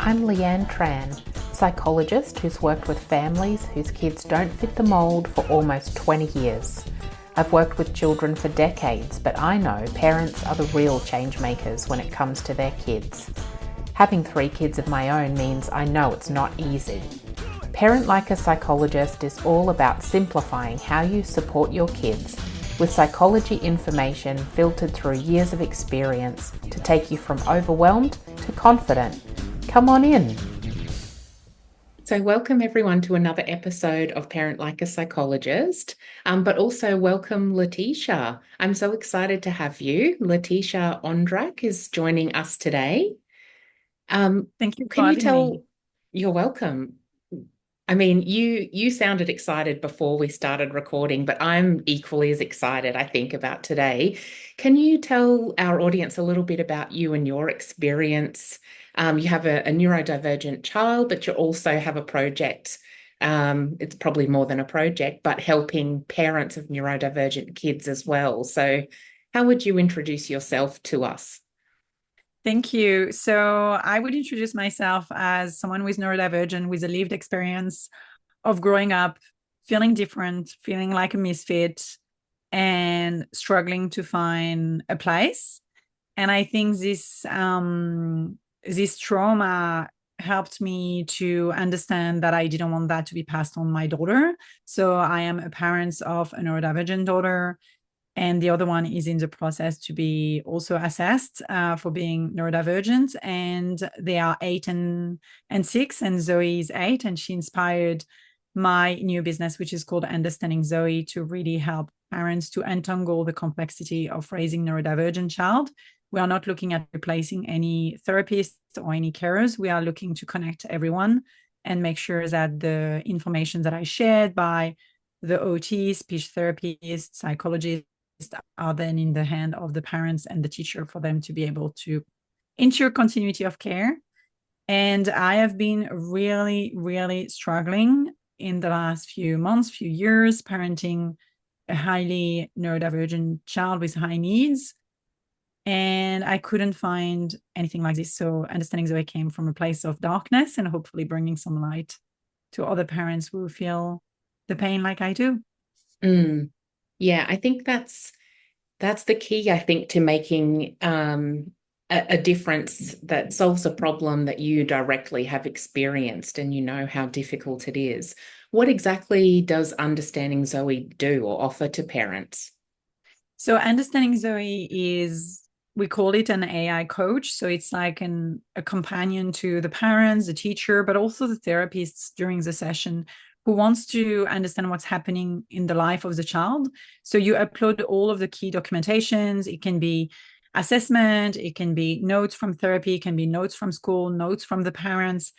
I'm Leanne Tran, psychologist who's worked with families whose kids don't fit the mould for almost 20 years. I've worked with children for decades, but I know parents are the real change makers when it comes to their kids. Having 3 kids of my own means I know it's not easy. Parent Like a Psychologist is all about simplifying how you support your kids with psychology information filtered through years of experience to take you from overwhelmed to confident. Come on in. So welcome everyone to another episode of Parent Like a Psychologist, but also welcome Laetitia. I'm so excited to have you. Laetitia Andrac is joining us today. Thank you for Can you having tell, me. you're welcome. I mean, you sounded excited before we started recording, but I'm equally as excited, I think, about today. Can you tell our audience a little bit about you and your experience? You have a neurodivergent child, but you also have a project. It's probably more than a project, but helping parents of neurodivergent kids as well. So, how would you introduce yourself to us? Thank you. So, I would introduce myself as someone with neurodivergent with a lived experience of growing up, feeling different, feeling like a misfit, and struggling to find a place. And I think this trauma helped me to understand that I didn't want that to be passed on my daughter. So, I am a parent of a neurodivergent daughter. And the other one is in the process to be also assessed for being neurodivergent. And they are 8 and 6, and Zoe is 8. And she inspired my new business, which is called Understanding Zoe, to really help parents to untangle the complexity of raising neurodivergent child. We are not looking at replacing any therapists or any carers. We are looking to connect everyone and make sure that the information that I shared by the OT, speech therapist, psychologist, are then in the hand of the parents and the teacher for them to be able to ensure continuity of care. And I have been really, really struggling in the last few months, few years, parenting a highly neurodivergent child with high needs. And I couldn't find anything like this. So Understanding Zoe came from a place of darkness and hopefully bringing some light to other parents who feel the pain like I do. Mm. Yeah, I think that's the key, I think, to making a difference that solves a problem that you directly have experienced and you know how difficult it is. What exactly does Understanding Zoe do or offer to parents? So Understanding Zoe is, we call it an AI coach. So it's like a companion to the parents, the teacher, but also the therapists during the session who wants to understand what's happening in the life of the child. So you upload all of the key documentations. It can be assessment, it can be notes from therapy, it can be notes from school, notes from the parents,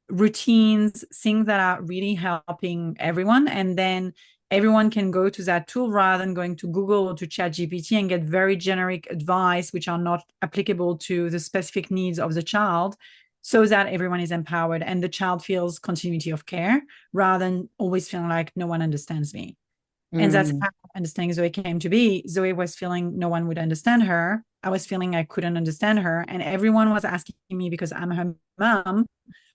routines, things that are really helping everyone. And then everyone can go to that tool rather than going to Google or to ChatGPT and get very generic advice, which are not applicable to the specific needs of the child, so that everyone is empowered and the child feels continuity of care rather than always feeling like no one understands me. And that's Mm, how Understanding Zoe came to be. Zoe was feeling no one would understand her. I was feeling I couldn't understand her. And everyone was asking me, because I'm her mom,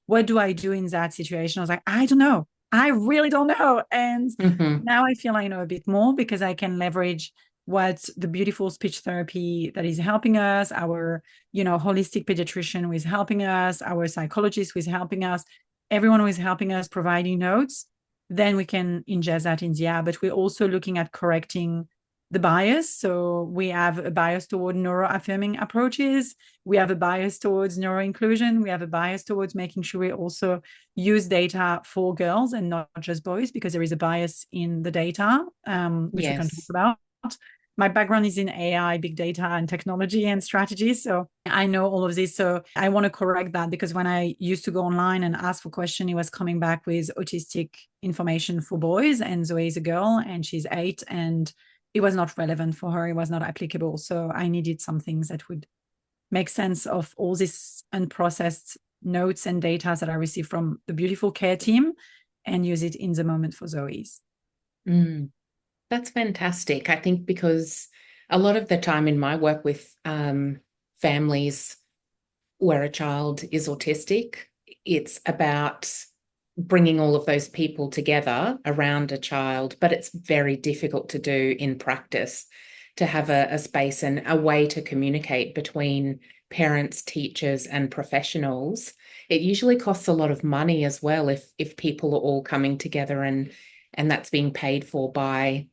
what do I do in that situation? I was like, I don't know. I really don't know. And mhm. now I feel I know a bit more because I can leverage what the beautiful speech therapy that is helping us, our, holistic pediatrician who is helping us, our psychologist who is helping us, everyone who is helping us providing notes. Then we can ingest that in the app. But we're also looking at correcting the bias. So we have a bias toward neuro-affirming approaches. We have a bias towards neuro-inclusion. We have a bias towards making sure we also use data for girls and not just boys, because there is a bias in the data, which we can talk Yes. about. My background is in AI, big data, and technology and strategy. So I know all of this. So I want to correct that, because when I used to go online and ask for question, it was coming back with autistic information for boys. And Zoe is a girl and she's 8, and it was not relevant for her. It was not applicable. So I needed some things that would make sense of all this unprocessed notes and data that I received from the beautiful care team and use it in the moment for Zoe's. Mm. That's fantastic. I think because a lot of the time in my work with families where a child is autistic, it's about bringing all of those people together around a child, but it's very difficult to do in practice, to have a space and a way to communicate between parents, teachers, and professionals. It usually costs a lot of money as well if people are all coming together, and that's being paid for by,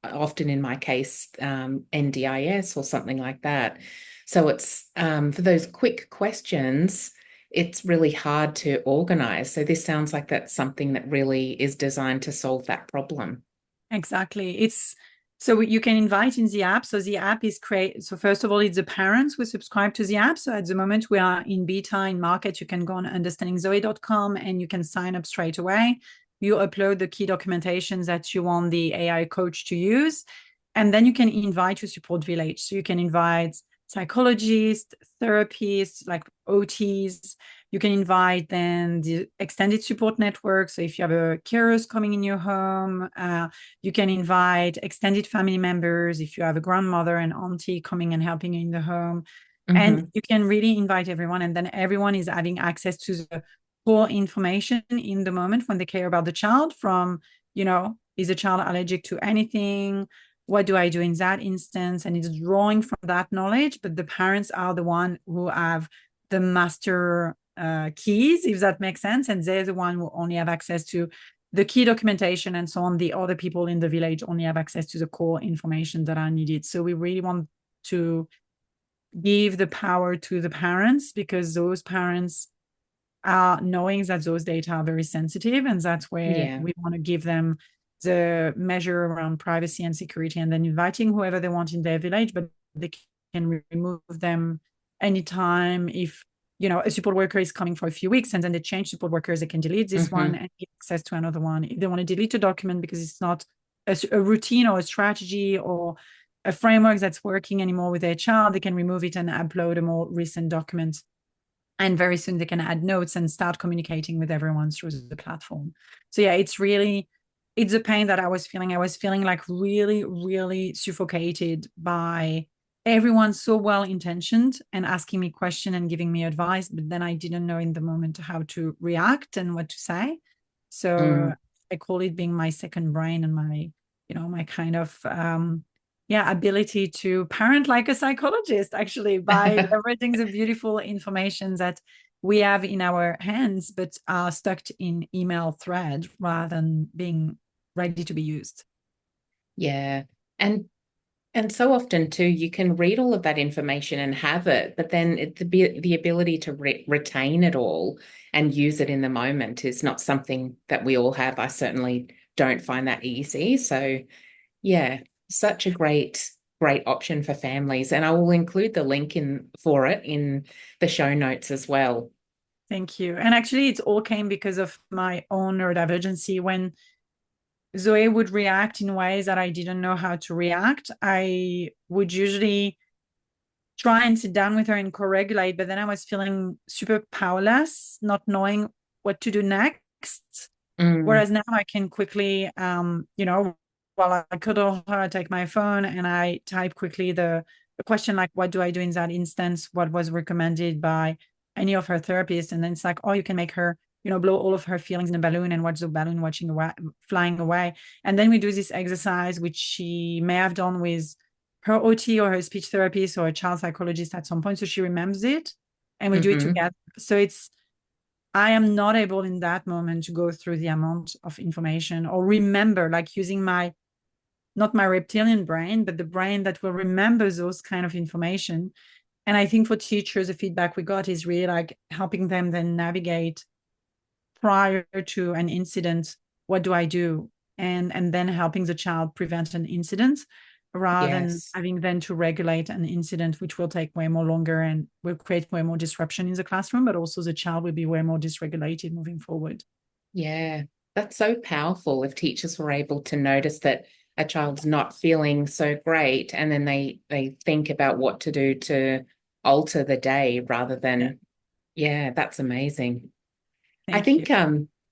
often in my case, NDIS or something like that. So it's for those quick questions, it's really hard to organize. So this sounds like that's something that really is designed to solve that problem. Exactly. It's so you can invite in the app. So the app is create. So first of all, it's the parents who subscribe to the app. So at the moment we are in beta in market, you can go on understandingzoe.com and you can sign up straight away. You upload the key documentations that you want the AI coach to use. And then you can invite your support village. So you can invite psychologists, therapists, like OTs. You can invite then the extended support network. So if you have a carers coming in your home, you can invite extended family members. If you have a grandmother and auntie coming and helping you in the home, and you can really invite everyone. And then everyone is having access to the core information in the moment when they care about the child, from, is a child allergic to anything? What do I do in that instance? And it's drawing from that knowledge, but the parents are the one who have the master keys, if that makes sense. And they're the one who only have access to the key documentation and so on. The other people in the village only have access to the core information that are needed. So we really want to give the power to the parents, because those parents are knowing that those data are very sensitive, and that's where we want to give them the measure around privacy and security, and then inviting whoever they want in their village, but they can remove them anytime. If a support worker is coming for a few weeks and then they change support workers, they can delete this one and get access to another one. If they want to delete a document because it's not a routine or a strategy or a framework that's working anymore with their child, they can remove it and upload a more recent document. And very soon they can add notes and start communicating with everyone through the platform. So yeah, it's a pain that I was feeling. I was feeling like really, really suffocated by everyone so well-intentioned and asking me questions and giving me advice, but then I didn't know in the moment how to react and what to say. So I call it being my second brain and my kind of ability to parent like a psychologist, actually, by leveraging the beautiful information that we have in our hands, but are stuck in email thread rather than being ready to be used. Yeah. And so often too, you can read all of that information and have it, but then the ability to retain it all and use it in the moment is not something that we all have. I certainly don't find that easy. So yeah, such a great option for families. And I will include the link for it in the show notes as well. Thank you. And actually, it all came because of my own neurodivergency. When Zoe would react in ways that I didn't know how to react, I would usually try and sit down with her and co-regulate, but then I was feeling super powerless, not knowing what to do next. Whereas now I can quickly, while I cuddle her, I take my phone and I type quickly the question, like, what do I do in that instance? What was recommended by any of her therapists? And then it's like, oh, you can make her, blow all of her feelings in a balloon and watch the balloon flying away. And then we do this exercise, which she may have done with her OT or her speech therapist or a child psychologist at some point. So she remembers it and we do it together. So I am not able in that moment to go through the amount of information or remember, like using not my reptilian brain, but the brain that will remember those kind of information. And I think for teachers, the feedback we got is really like helping them then navigate prior to an incident. What do I do? And then helping the child prevent an incident rather than having then to regulate an incident, which will take way more longer and will create way more disruption in the classroom, but also the child will be way more dysregulated moving forward. Yeah, that's so powerful if teachers were able to notice that a child's not feeling so great, and then they think about what to do to alter the day rather than, that's amazing. I think,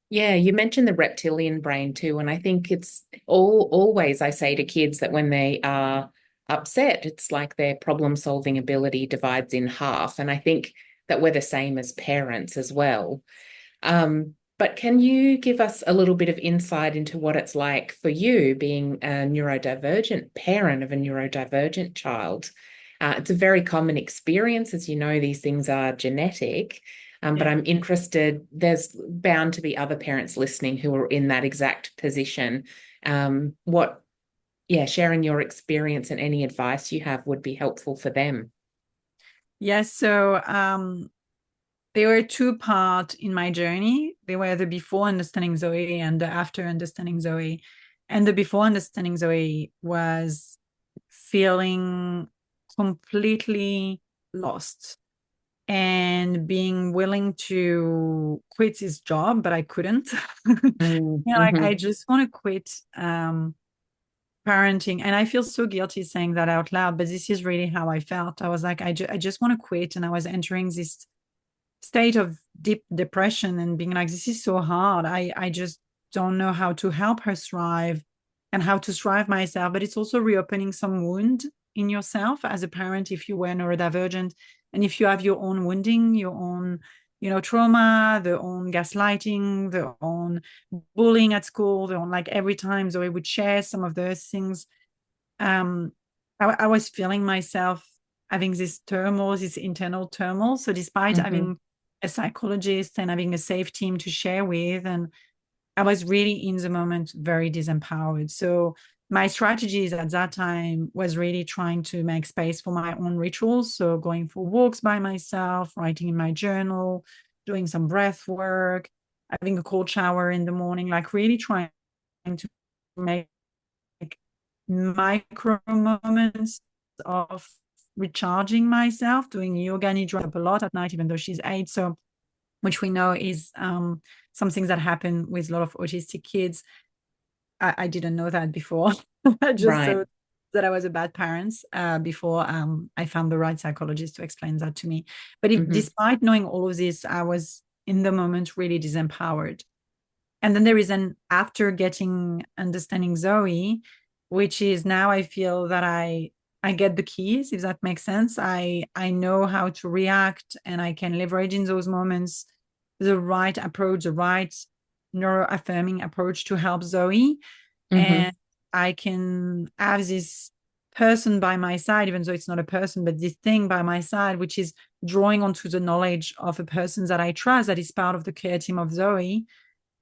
you mentioned the reptilian brain too, and I think it's always I say to kids that when they are upset, it's like their problem-solving ability divides in half, and I think that we're the same as parents as well. But can you give us a little bit of insight into what it's like for you being a neurodivergent parent of a neurodivergent child? It's a very common experience. As you know, these things are genetic. But Yeah. I'm interested, there's bound to be other parents listening who are in that exact position. Sharing your experience and any advice you have would be helpful for them. Yes. So there were two parts in my journey. They were the before understanding Zoe and the after understanding Zoe. And the before understanding Zoe was feeling completely lost and being willing to quit his job, but I couldn't. Like I Mm-hmm. just want to quit parenting. And I feel so guilty saying that out loud, but this is really how I felt. I was like, I just want to quit. And I was entering this state of deep depression and being like, this is so hard. I just don't know how to help her thrive and how to thrive myself. But it's also reopening some wound in yourself as a parent if you were neurodivergent and if you have your own wounding, your own, trauma, the own gaslighting, the own bullying at school, the own, like every time Zoe would share some of those things, um, I was feeling myself having this turmoil, this internal turmoil. So despite Mm-hmm. having a psychologist and having a safe team to share with, and I was really in the moment very disempowered. So my strategies at that time was really trying to make space for my own rituals. So going for walks by myself, writing in my journal, doing some breath work, having a cold shower in the morning, like really trying to make micro moments of recharging myself, doing yoga nidra a lot at night, even though she's 8. So, which we know is some things that happen with a lot of autistic kids. I didn't know that before. I just Right. thought that I was a bad parent before I found the right psychologist to explain that to me. But Mm-hmm. despite knowing all of this, I was in the moment really disempowered. And then there is an after getting understanding Zoe, which is now I feel that I get the keys, if that makes sense. I know how to react and I can leverage in those moments the right approach, the right neuro affirming approach to help Zoe. Mm-hmm. And I can have this person by my side, even though it's not a person, but this thing by my side, which is drawing onto the knowledge of a person that I trust, that is part of the care team of Zoe.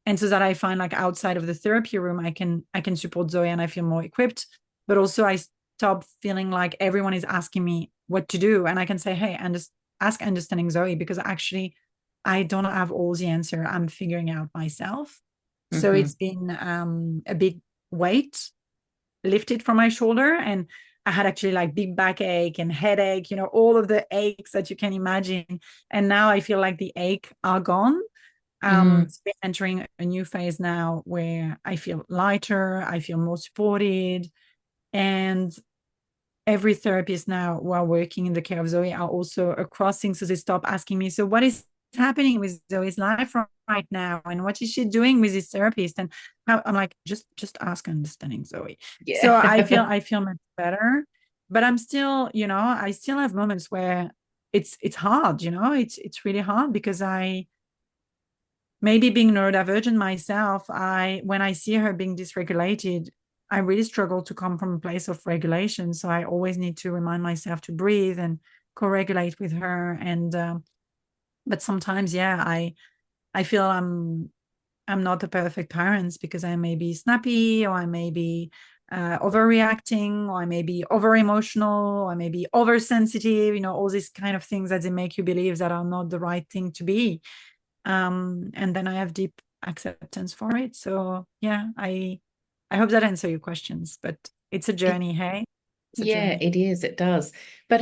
And so that I find like outside of the therapy room, I can support Zoe and I feel more equipped. But also I stop feeling like everyone is asking me what to do. And I can say, hey, ask understanding Zoe, because actually I don't have all the answer. I'm figuring out myself. So Mm-hmm. it's been a big weight lifted from my shoulder. And I had actually like big backache and headache, all of the aches that you can imagine. And now I feel like the ache are gone. Mm-hmm. So we're entering a new phase now where I feel lighter, I feel more supported. And every therapist now who are working in the care of Zoe are also across things. So they stop asking me, so what is happening with Zoe's life right now? And what is she doing with this therapist? And I'm like, just ask understanding Zoe. So Yeah. I feel much better. But I'm still, I still have moments where it's hard, it's really hard because maybe being neurodivergent myself, when I see her being dysregulated, I really struggle to come from a place of regulation. So I always need to remind myself to breathe and co-regulate with her. And but sometimes, yeah, I feel I'm not the perfect parent because I may be snappy, or I may be overreacting, or I may be over emotional, or I may be oversensitive. All these kind of things that they make you believe that are not the right thing to be. And then I have deep acceptance for it. So yeah, I hope that answer your questions, but it's a It, journey. Hey, it's a yeah, journey. it is. It does. But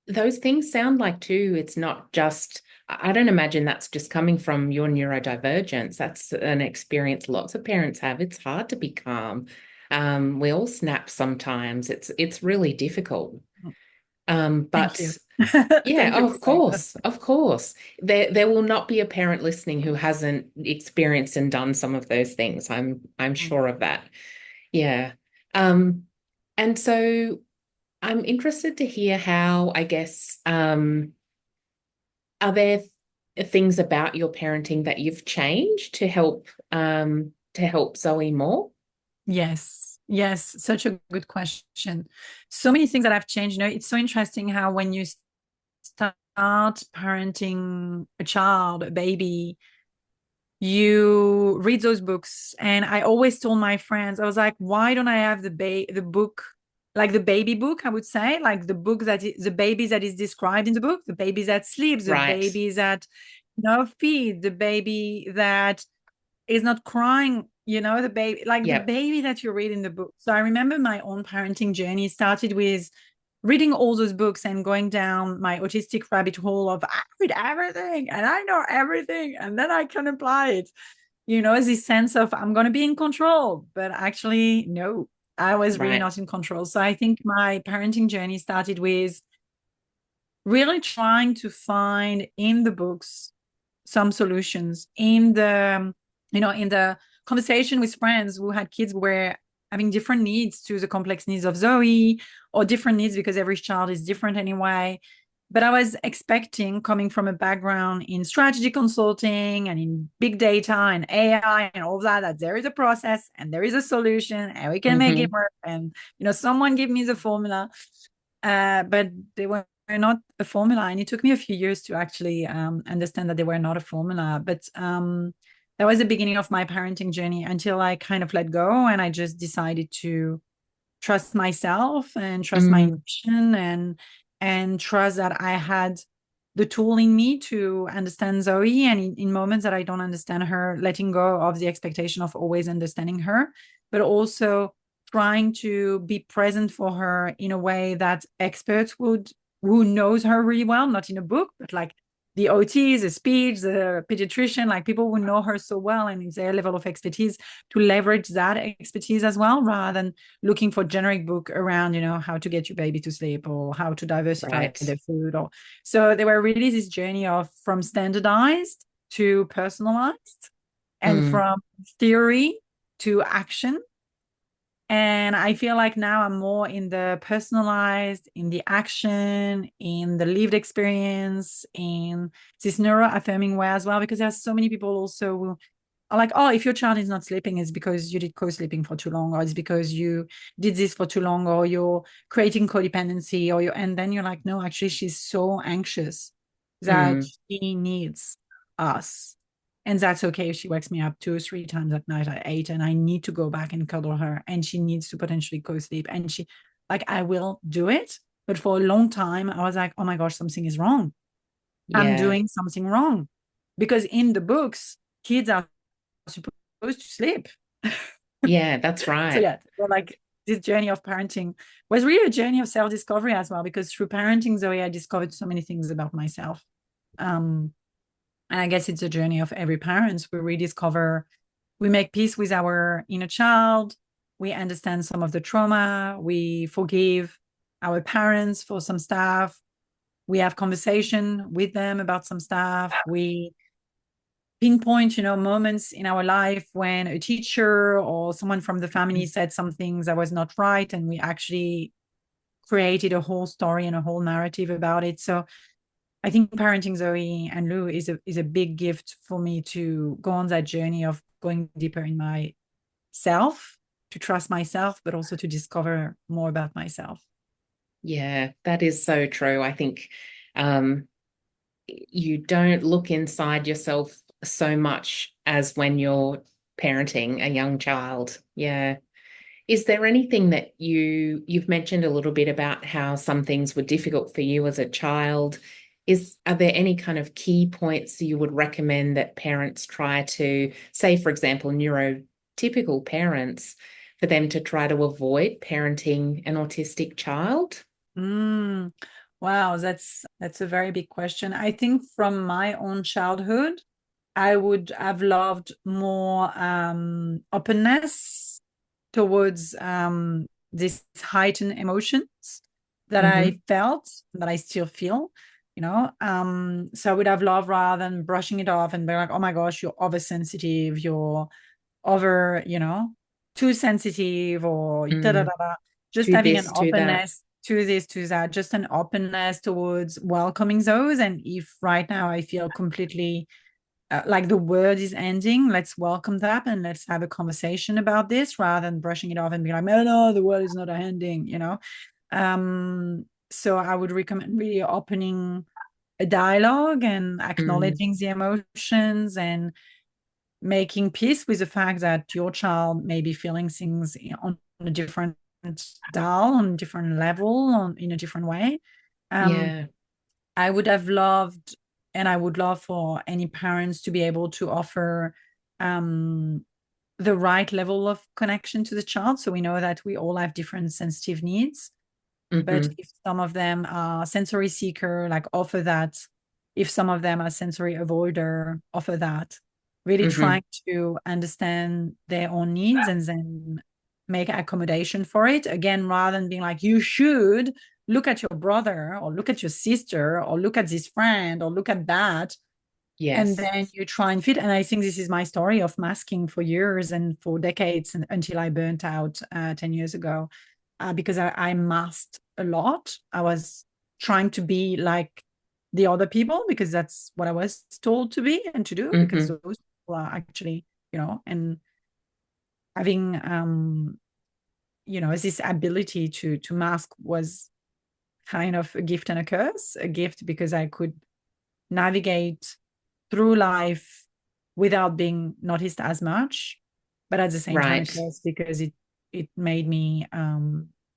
those things sound like too, it's not just, I don't imagine that's just coming from your neurodivergence. That's an experience lots of parents have. It's hard to be calm. We all snap sometimes. It's really difficult. Thank you. But yeah, Thank you for of saying that. course, of course. There will not be a parent listening who hasn't experienced and done some of those things. I'm Mm. sure of that. Yeah. Um, and so I'm interested to hear how, I guess, are there things about your parenting that you've changed to help Zoe more? Yes. Yes. Such a good question. So many things that have changed. It's so interesting how when you start parenting a child, a baby, you read those books. And I always told my friends, I was like, why don't I have the book, like the baby book, I would say, like the book the baby that is described in the book, the baby that sleeps, the Right. baby that feed, the baby that is not crying, the baby, like the Yep. baby that you read in the book. So I remember my own parenting journey started with reading all those books and going down my autistic rabbit hole of I read everything and I know everything and then I can apply it. This sense of I'm going to be in control, but actually, no, I was really Right. not in control. So I think my parenting journey started with really trying to find in the books some solutions in the conversation with friends who had kids who were having different needs to the complex needs of Zoe, or different needs because every child is different anyway. But I was expecting, coming from a background in strategy consulting and in big data and AI and all that there is a process and there is a solution and we can make it Mm-hmm. work. And, someone give me the formula. But they were not a formula. And it took me a few years to actually understand that they were not a formula. But that was the beginning of my parenting journey until I kind of let go and I just decided to trust myself and trust my Mm, intuition and trust that I had the tool in me to understand Zoe, and in moments that I don't understand her, letting go of the expectation of always understanding her, but also trying to be present for her in a way that experts would, who knows her really well, not in a book, but like the OTs, the speech, the pediatrician, like people who know her so well and it's their level of expertise, to leverage that expertise as well, rather than looking for generic book around, how to get your baby to sleep or how to diversify right. their food. Or so they were really this journey of from standardized to personalized and Mm, from theory to action. And I feel like now I'm more in the personalized, in the action, in the lived experience, in this neuro affirming way as well, because there's so many people also who are like, oh, if your child is not sleeping, it's because you did co-sleeping for too long, or it's because you did this for too long, or you're creating codependency, and then you're like, no, actually, she's so anxious that mm, she needs us. And that's okay if she wakes me up 2 or 3 times at night at 8 and I need to go back and cuddle her and she needs to potentially co-sleep. And I will do it. But for a long time, I was like, oh my gosh, something is wrong. I'm yeah. doing something wrong. Because in the books, kids are supposed to sleep. Yeah, that's So right. yeah, so like this journey of parenting was really a journey of self-discovery as well, because through parenting, Zoe, I discovered so many things about myself. Um, and I guess it's a journey of every parent. We rediscover, we make peace with our inner child, we understand some of the trauma, we forgive our parents for some stuff, we have conversation with them about some stuff, we pinpoint, moments in our life when a teacher or someone from the family said some things that was not right, and we actually created a whole story and a whole narrative about it. So I think parenting Zoe and Lou is a big gift for me to go on that journey of going deeper in myself, to trust myself, but also to discover more about myself. Yeah, that is so true. I think um, you don't look inside yourself so much as when you're parenting a young child. Yeah. Is there anything that you've mentioned a little bit about how some things were difficult for you as a child? Are there any kind of key points you would recommend that parents try to, say, for example, neurotypical parents, for them to try to avoid parenting an autistic child? Mm, wow, that's a very big question. I think from my own childhood, I would have loved more openness towards these heightened emotions that Mm-hmm. I felt, that I still feel, So I would have loved, rather than brushing it off and be like, oh my gosh, you're oversensitive, you're over, too sensitive, or da da Mm. da da. Just Do having an this, do that. openness to this, to that, just an openness towards welcoming those. And if right now I feel completely like the word is ending, let's welcome that and let's have a conversation about this rather than brushing it off and being like, no, the word is not ending, so I would recommend really opening a dialogue and acknowledging the emotions and making peace with the fact that your child may be feeling things on a different dial, on a different level, in a different way. I would have loved, and I would love for any parents to be able to offer the right level of connection to the child. So we know that we all have different sensitive needs, but if some of them are sensory seeker, like offer that. If some of them are sensory avoider, offer that. Really trying to understand their own needs and then make accommodation for it. Again, rather than being like, you should look at your brother or look at your sister or look at this friend or look at that. And then you try and fit. And I think this is my story of masking for years and for decades until I burnt out 10 years ago, because I masked a lot. I was trying to be like the other people because that's what I was told to be and to do, because those people are actually, and having, this ability to mask was kind of a gift and a curse. A gift because I could navigate through life without being noticed as much, but at the same time a curse because it made me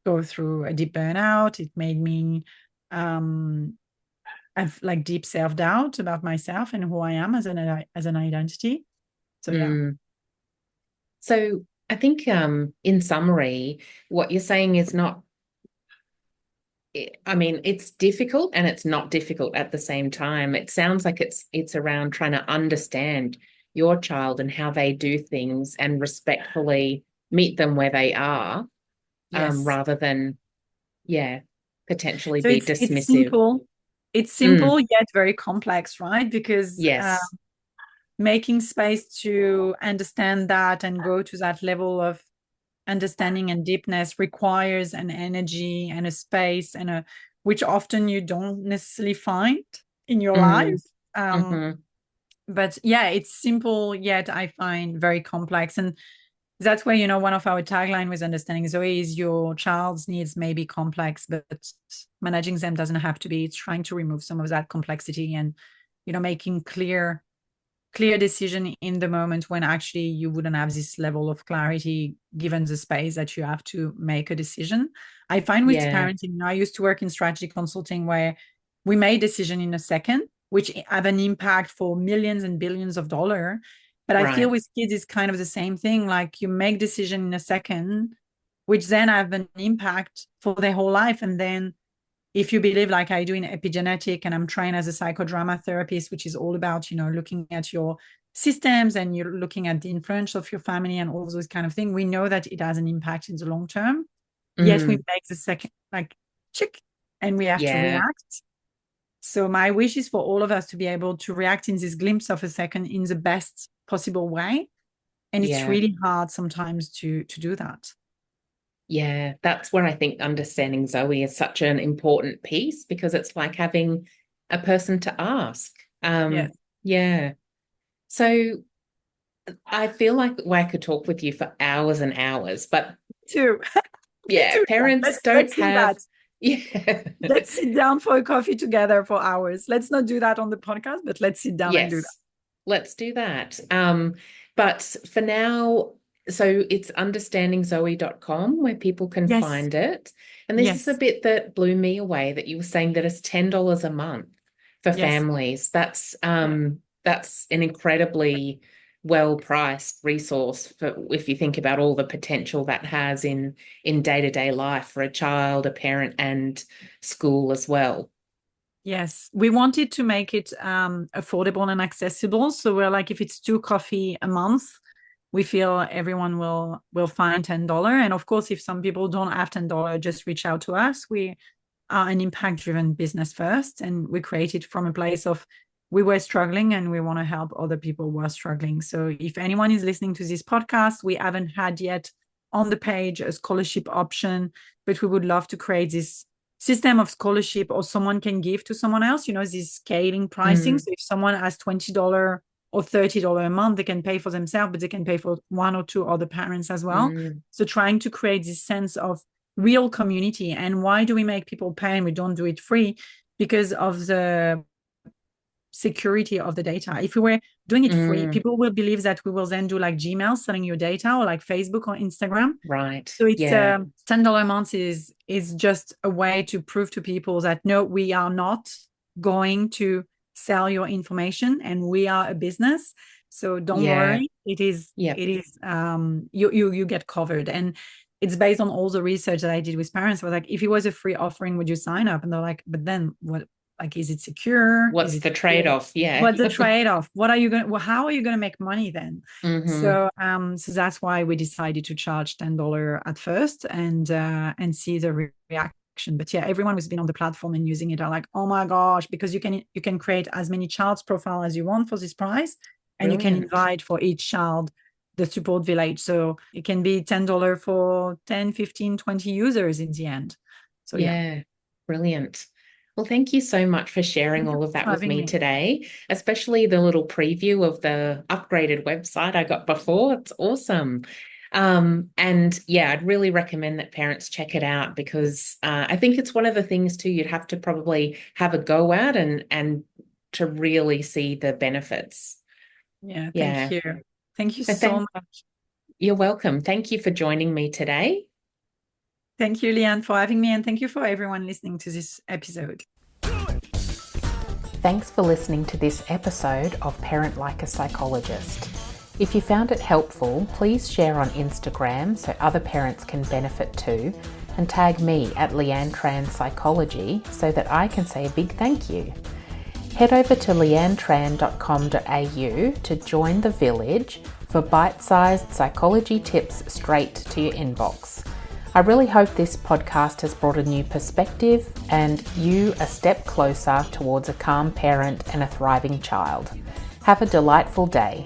go through a deep burnout. It made me have like deep self-doubt about myself and who I am as an identity. So So I think in summary, what you're saying is not, I mean, it's difficult and it's not difficult at the same time. It sounds like it's around trying to understand your child and how they do things and respectfully meet them where they are, rather than, potentially so be dismissive. It's simple. It's simple yet very complex, right? Because making space to understand that and go to that level of understanding and deepness requires an energy and a space and which often you don't necessarily find in your life. But it's simple yet I find very complex. And that's where, one of our tagline with Understanding Zoe is your child's needs may be complex, but managing them doesn't have to be. It's trying to remove some of that complexity and, making clear decision in the moment when actually you wouldn't have this level of clarity given the space that you have to make a decision. I find with parenting, I used to work in strategy consulting where we made decision in a second, which have an impact for millions and billions of dollars. But I feel with kids, it's kind of the same thing. Like you make decision in a second, which then have an impact for their whole life. And then if you believe like I do in epigenetic, and I'm trained as a psychodrama therapist, which is all about, looking at your systems and you're looking at the influence of your family and all those kind of things, we know that it has an impact in the long term. Yet we make the second, like, chick, and we have to react. So my wish is for all of us to be able to react in this glimpse of a second in the best possible way. And it's really hard sometimes to do that. Yeah, that's where I think understanding Zoe is such an important piece, because it's like having a person to ask. So I feel like I could talk with you for hours and hours, but parents don't have. Let's sit down for a coffee together for hours. Let's not do that on the podcast, but let's sit down and do that. Let's do that. But for now, so it's understandingzoe.com where people can find it. And this is a bit that blew me away, that you were saying that it's $10 a month for families. That's an incredibly well-priced resource for, if you think about all the potential that has in day-to-day life for a child, a parent, and school as well. Yes, we wanted to make it affordable and accessible. So we're like, if it's 2 coffee a month, we feel everyone will find $10. And of course, if some people don't have $10, just reach out to us. We are an impact-driven business first, and we created from a place of we were struggling and we want to help other people who are struggling. So if anyone is listening to this podcast, we haven't had yet on the page a scholarship option, but we would love to create this system of scholarship or someone can give to someone else, this scaling pricing. So if someone has $20 or $30 a month, they can pay for themselves, but they can pay for one or two other parents as well. So trying to create this sense of real community. And why do we make people pay and we don't do it free? Because of the security of the data. If we were doing it free, people will believe that we will then do like Gmail selling your data, or like Facebook or Instagram. Right. So it's $10 a month is just a way to prove to people that no, we are not going to sell your information, and we are a business. So don't worry. It is you get covered. And it's based on all the research that I did with parents. I was like, if it was a free offering, would you sign up? And they're like, but then what? Like, is it secure? What's the trade-off? Yeah. What's the trade-off? How are you going to make money then? So that's why we decided to charge $10 at first and see the reaction. But yeah, everyone who's been on the platform and using it are like, oh my gosh, because you can create as many child's profile as you want for this price. And Brilliant. You can invite for each child the support village. So it can be $10 for 10, 15, 20 users in the end. So yeah. Brilliant. Well, thank you so much for sharing all of that with me today, especially the little preview of the upgraded website I got before. It's awesome. And yeah, I'd really recommend that parents check it out, because I think it's one of the things too, you'd have to probably have a go at and to really see the benefits. Yeah, thank you. Thank you so much. You're welcome. Thank you for joining me today. Thank you, Leanne, for having me, and thank you for everyone listening to this episode. Thanks for listening to this episode of Parent Like a Psychologist. If you found it helpful, please share on Instagram so other parents can benefit too, and tag me at Leanne Tran Psychology so that I can say a big thank you. Head over to leannetran.com.au to join the village for bite-sized psychology tips straight to your inbox. I really hope this podcast has brought a new perspective and you a step closer towards a calm parent and a thriving child. Have a delightful day.